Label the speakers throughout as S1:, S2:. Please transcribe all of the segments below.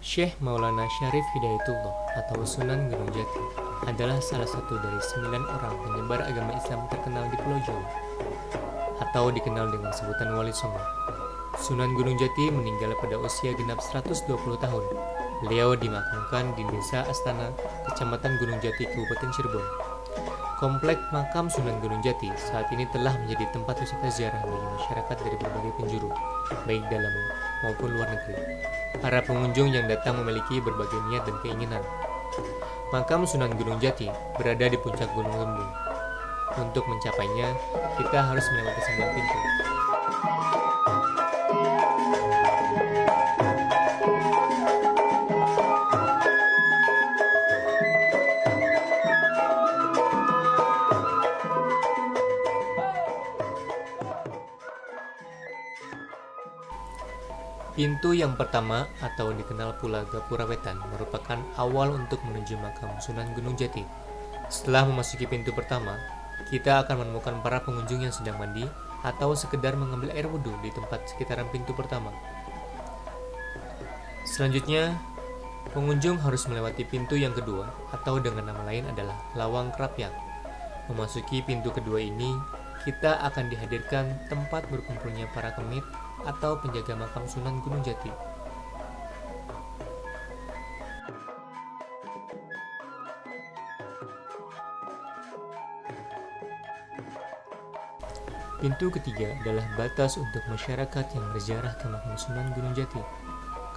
S1: Syekh Maulana Syarif Hidayatullah atau Sunan Gunung Jati adalah salah satu dari 9 orang penyebar agama Islam terkenal di Pulau Jawa, atau dikenal dengan sebutan Wali Songo. Sunan Gunung Jati meninggal pada usia genap 120 tahun. Beliau dimakamkan di Desa Astana, Kecamatan Gunung Jati, Kabupaten Cirebon. Komplek makam Sunan Gunung Jati saat ini telah menjadi tempat wisata ziarah bagi masyarakat dari berbagai penjuru, baik dalam maupun luar negeri. Para pengunjung yang datang memiliki berbagai niat dan keinginan. Makam Sunan Gunung Jati berada di puncak Gunung Lembung. Untuk mencapainya, kita harus melewati 9 pintu. Pintu yang pertama atau dikenal pula Gapura Wetan merupakan awal untuk menuju makam Sunan Gunung Jati. Setelah memasuki pintu pertama, kita akan menemukan para pengunjung yang sedang mandi atau sekedar mengambil air wudhu di tempat sekitaran pintu pertama. Selanjutnya, pengunjung harus melewati pintu yang kedua atau dengan nama lain adalah Lawang Krapyak. Memasuki pintu kedua ini, kita akan dihadirkan tempat berkumpulnya para kemit atau penjaga makam Sunan Gunung Jati. Pintu ketiga adalah batas untuk masyarakat yang berziarah ke makam Sunan Gunung Jati,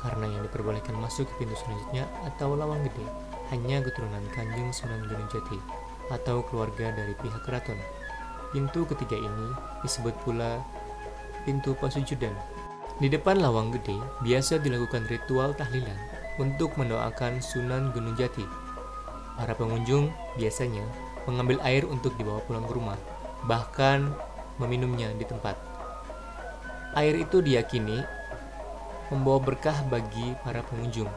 S1: karena yang diperbolehkan masuk ke pintu selanjutnya atau Lawang Gede hanya keturunan Kanjeng Sunan Gunung Jati atau keluarga dari pihak keraton. Pintu ketiga ini disebut pula pintu pasujudan. Di depan Lawang Gede biasa dilakukan ritual tahlilan untuk mendoakan Sunan Gunung Jati. Para pengunjung biasanya mengambil air untuk dibawa pulang ke rumah, bahkan meminumnya di tempat. Air itu diyakini membawa berkah bagi para pengunjung.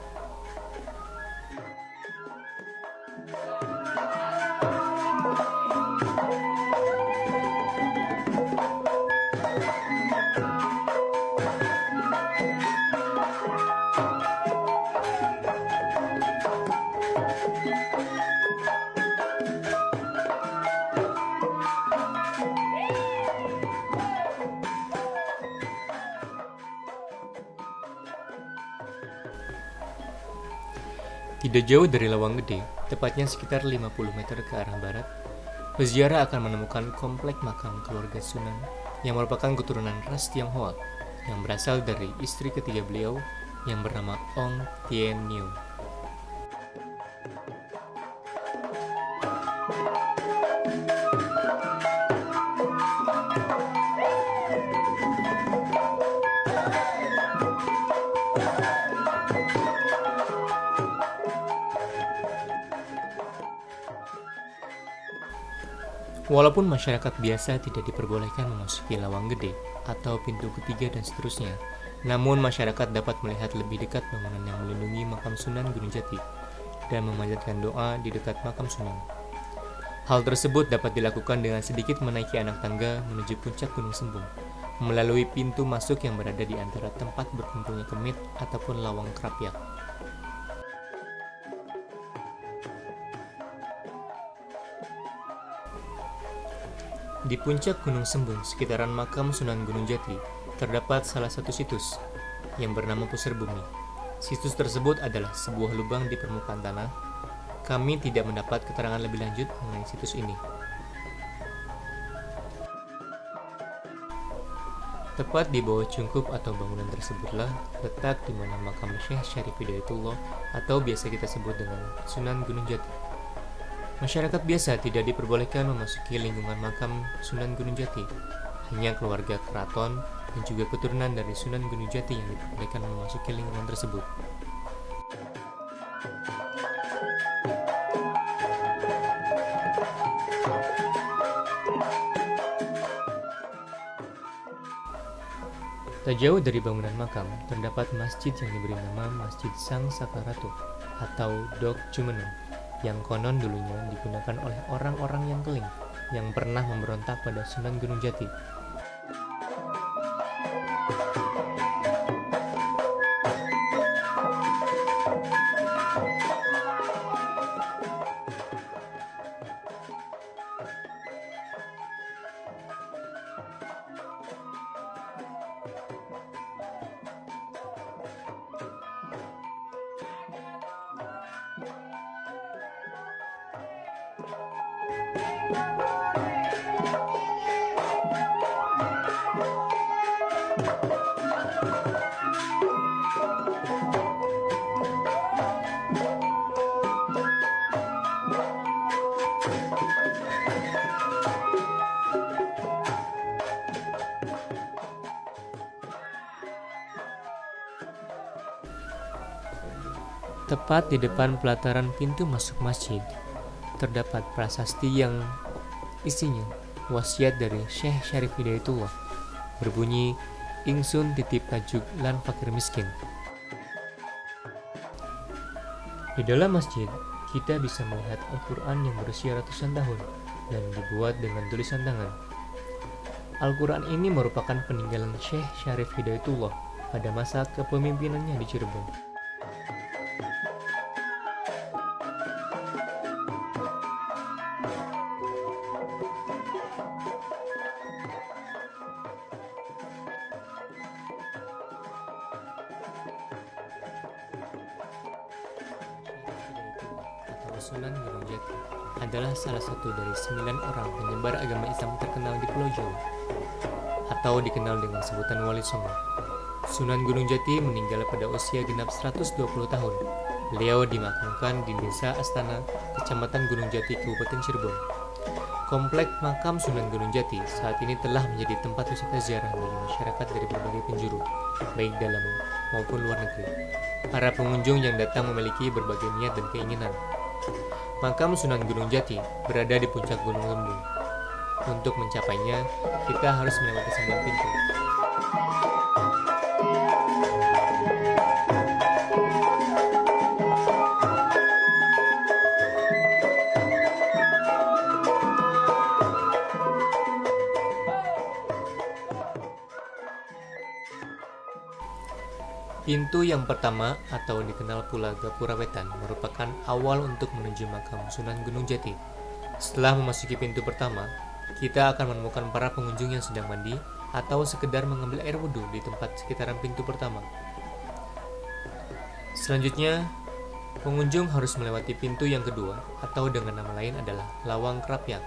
S1: Tidak jauh dari Lawang Gede, tepatnya sekitar 50 meter ke arah barat, peziarah akan menemukan komplek makam keluarga Sunan yang merupakan keturunan ras Tionghoa yang berasal dari istri ketiga beliau yang bernama Ong Tien Niu. Walaupun masyarakat biasa tidak diperbolehkan memasuki Lawang Gede atau pintu ketiga dan seterusnya, namun masyarakat dapat melihat lebih dekat bangunan yang melindungi makam Sunan Gunung Jati dan memanjatkan doa di dekat makam Sunan. Hal tersebut dapat dilakukan dengan sedikit menaiki anak tangga menuju puncak Gunung Sembung, melalui pintu masuk yang berada di antara tempat berkumpulnya kemit ataupun Lawang Krapyak. Di puncak Gunung Sembung, sekitaran makam Sunan Gunung Jati, terdapat salah satu situs yang bernama Pusar Bumi. Situs tersebut adalah sebuah lubang di permukaan tanah. Kami tidak mendapat keterangan lebih lanjut mengenai situs ini. Tepat di bawah cungkup atau bangunan tersebutlah letak di mana makam Syekh Syarif Hidayatullah atau biasa kita sebut dengan Sunan Gunung Jati. Masyarakat biasa tidak diperbolehkan memasuki lingkungan makam Sunan Gunung Jati. Hanya keluarga keraton dan juga keturunan dari Sunan Gunung Jati yang diperbolehkan memasuki lingkungan tersebut. Tak jauh dari bangunan makam, terdapat masjid yang diberi nama Masjid Sang Sakaratu atau Dok Jumeneng, yang konon dulunya digunakan oleh orang-orang yang keling yang pernah memberontak pada Sunan Gunung Jati. Tepat di depan pelataran pintu masuk masjid, terdapat prasasti yang isinya wasiat dari Syekh Syarif Hidayatullah berbunyi, "Ingsun titip tajuk lan fakir miskin." Di dalam masjid, kita bisa melihat Al-Quran yang berusia ratusan tahun dan dibuat dengan tulisan tangan. Al-Quran ini merupakan peninggalan Syekh Syarif Hidayatullah pada masa kepemimpinannya di Cirebon. Atau Sunan Gunung Jati adalah salah satu dari 9 orang penyebar agama Islam terkenal di Pulau Jawa, atau dikenal dengan sebutan Wali Songo. Sunan Gunung Jati meninggal pada usia genap 120 tahun. Beliau dimakamkan di Desa Astana, Kecamatan Gunung Jati, Kabupaten Cirebon. Komplek makam Sunan Gunung Jati saat ini telah menjadi tempat wisata ziarah bagi masyarakat dari berbagai penjuru, baik dalam maupun luar negeri. Para pengunjung yang datang memiliki berbagai niat dan keinginan. Makam Sunan Gunung Jati berada di puncak Gunung Lembung. Untuk mencapainya, kita harus melewati 9 pintu. Pintu yang pertama atau dikenal pula Gapura Wetan merupakan awal untuk menuju makam Sunan Gunung Jati. Setelah memasuki pintu pertama, kita akan menemukan para pengunjung yang sedang mandi atau sekedar mengambil air wudhu di tempat sekitaran pintu pertama. Selanjutnya, pengunjung harus melewati pintu yang kedua atau dengan nama lain adalah Lawang Krapyak.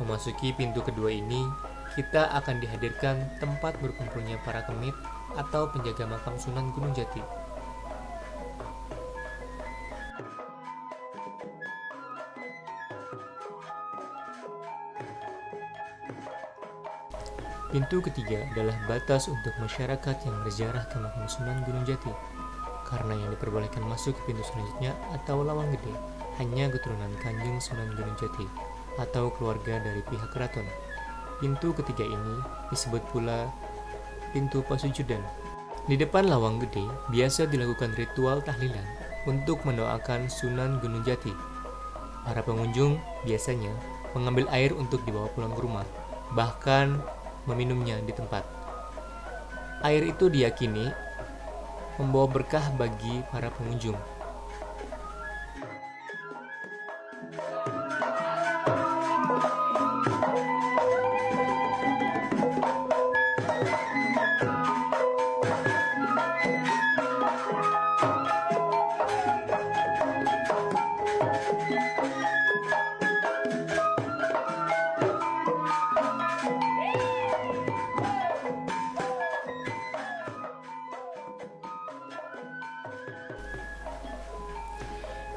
S1: Memasuki pintu kedua ini, kita akan dihadirkan tempat berkumpulnya para kemit atau penjaga makam Sunan Gunung Jati. Pintu ketiga adalah batas untuk masyarakat yang berziarah ke makam Sunan Gunung Jati, karena yang diperbolehkan masuk ke pintu selanjutnya atau Lawang Gede hanya keturunan Kanjeng Sunan Gunung Jati atau keluarga dari pihak keraton. Pintu ketiga ini disebut pula pintu pasujudan. Di depan Lawang Gede biasa dilakukan ritual tahlilan untuk mendoakan Sunan Gunung Jati. Para pengunjung biasanya mengambil air untuk dibawa pulang ke rumah, bahkan meminumnya di tempat. Air itu diyakini membawa berkah bagi para pengunjung.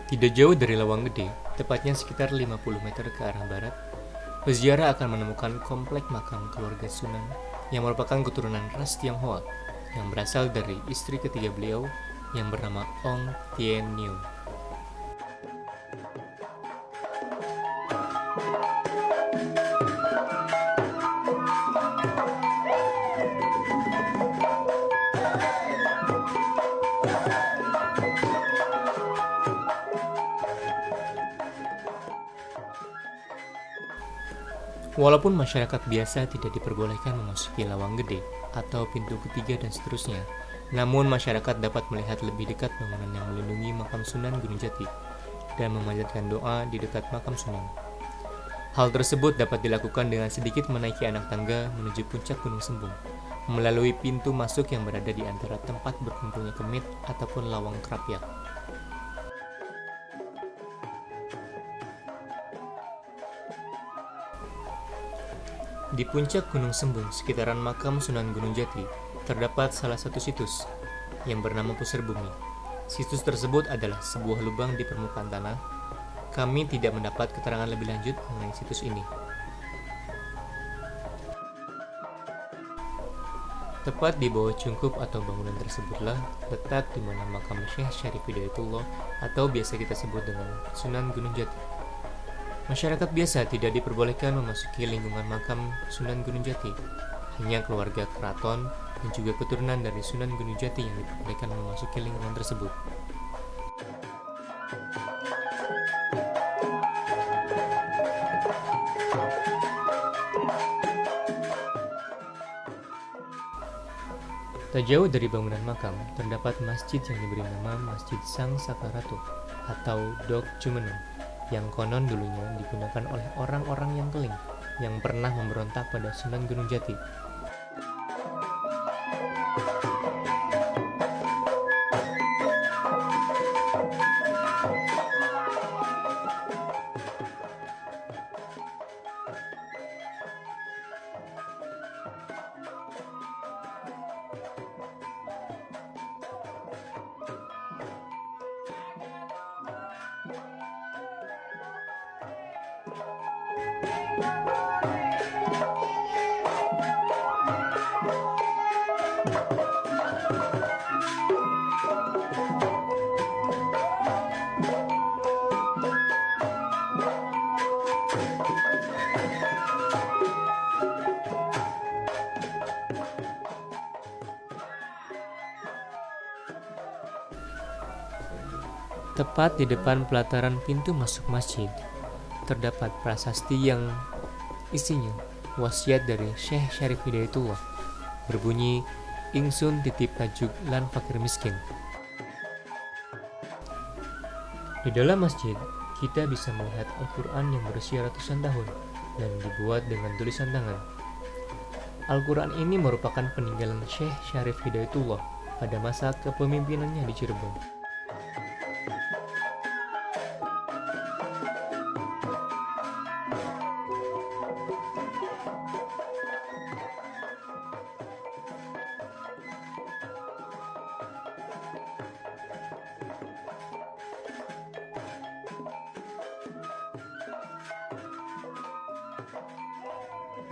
S1: Tidak jauh dari Lawang Gede, tepatnya sekitar 50 meter ke arah barat, peziarah akan menemukan komplek makam keluarga Sunan yang merupakan keturunan ras Tionghoa yang berasal dari istri ketiga beliau yang bernama Ong Tien Niu. Walaupun masyarakat biasa tidak diperbolehkan memasuki Lawang Gede atau pintu ketiga dan seterusnya, namun masyarakat dapat melihat lebih dekat bangunan yang melindungi makam Sunan Gunung Jati dan memanjatkan doa di dekat makam Sunan. Hal tersebut dapat dilakukan dengan sedikit menaiki anak tangga menuju puncak Gunung Sembung, melalui pintu masuk yang berada di antara tempat berkumpulnya kemit ataupun Lawang Krapyak. Di puncak Gunung Sembung, sekitaran makam Sunan Gunung Jati, terdapat salah satu situs yang bernama Pusar Bumi. Situs tersebut adalah sebuah lubang di permukaan tanah. Kami tidak mendapat keterangan lebih lanjut mengenai situs ini. Tepat di bawah cungkup atau bangunan tersebutlah letak di mana makam Syekh Syarif Hidayatullah atau biasa kita sebut dengan Sunan Gunung Jati. Masyarakat biasa tidak diperbolehkan memasuki lingkungan makam Sunan Gunung Jati. Hanya keluarga keraton dan juga keturunan dari Sunan Gunung Jati yang diperbolehkan memasuki lingkungan tersebut. Tak jauh dari bangunan makam, terdapat masjid yang diberi nama Masjid Sang Saka Ratu atau Dok Jumeneng, yang konon dulunya digunakan oleh orang-orang yang Keling yang pernah memberontak pada Sunan Gunung Jati. Tepat di depan pelataran pintu masuk masjid, terdapat prasasti yang isinya wasiat dari Syekh Syarif Hidayatullah, berbunyi, "Ingsun titip tajuk lan fakir miskin." Di dalam masjid, kita bisa melihat Al-Quran yang berusia ratusan tahun dan dibuat dengan tulisan tangan. Al-Quran ini merupakan peninggalan Syekh Syarif Hidayatullah pada masa kepemimpinannya di Cirebon.